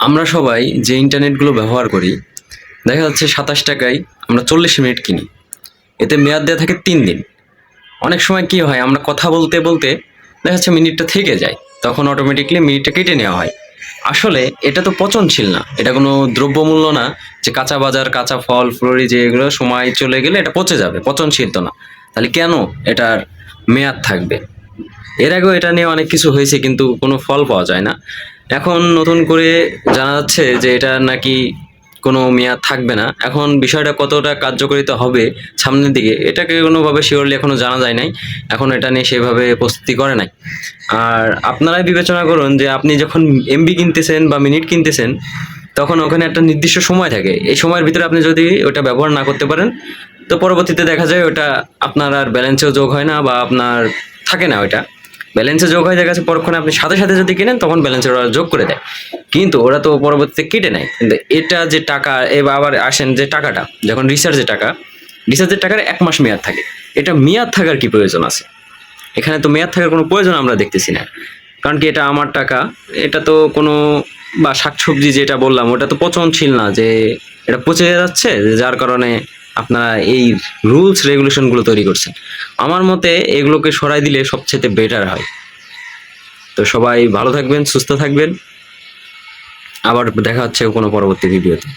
আমরা সবাই যে ইন্টারনেটগুলো ব্যবহার করি, দেখা যাচ্ছে ২৭ টাকায় আমরা ৪০ মিনিট কিনি। এতে মেয়াদ দেওয়া থাকে ৩ দিন। অনেক সময় কি হয়, আমরা কথা বলতে বলতে দেখা যাচ্ছে মিনিটটা থেকে যায়, তখন অটোমেটিকলি মিনিটটা কেটে নেওয়া হয়। আসলে এটা তো পচনশীল না, এটা কোনো দ্রব্যমূল্য না যে কাঁচা বাজার, কাঁচা ফল ফ্লরি যে এগুলো সময় চলে গেলে এটা পচে যাবে, পচনশীল তো না। তাহলে কেন এটার মেয়াদ থাকবে? এর আগেও এটা নিয়ে অনেক কিছু হয়েছে, কিন্তু কোনো ফল পাওয়া যায় না। এখন নতুন করে জানা যাচ্ছে যে এটা নাকি কোনো মেয়াদ থাকবে না। এখন বিষয়টা কতটা কার্যকারিতা হবে সামনের দিকে, এটাকে কোনোভাবে শিওরলি এখনো জানা যায় নাই। এখন এটা নিয়ে সেভাবে প্রস্তুতি করে নাই। আর আপনারাই বিবেচনা করুন যে আপনি যখন এমবি কিনতেছেন বা মিনিট কিনতেছেন, তখন ওখানে একটা নির্দিষ্ট সময় থাকে। এই সময়ের ভিতরে আপনি যদি ওটা ব্যবহার না করতে পারেন, তো পরবর্তীতে দেখা যায় ওটা আপনার আর ব্যালেন্সেও যোগ হয় না, বা আপনার থাকে না ওইটা। ব্যালেন্সে যোগ হয়ে গেছে পরক্ষণে আপনি সাথে সাথে যদি কিনেন, তখন ব্যালেন্সে ওরা যোগ করে দেয়। কিন্তু ওরা তো পরবর্তীতে কেটে নেয়। কিন্তু এটা যে টাকা, এবার আবার আসেন যে টাকাটা যখন রিচার্জের টাকার ১ মাস মেয়াদ থাকে। এটা মেয়াদ থাকার কি প্রয়োজন আছে? এখানে তো মেয়াদ থাকার কোনো প্রয়োজন আমরা দেখতেছি না। কারণ কি, এটা আমার টাকা। এটা তো কোনো, বা শাকসবজি যেটা বললাম ওটা তো পচনশীল না যে এটা পচে যাচ্ছে, যার কারণে আপনারা এই রুলস রেগুলেশন গুলো তৈরি করছেন। আমার মতে এগুলোকে সরাই দিলে সবচেয়ে বেটার হয়। তো সবাই ভালো থাকবেন, সুস্থ থাকবেন। আবার দেখা হচ্ছে কোনো পরবর্তী ভিডিওতে।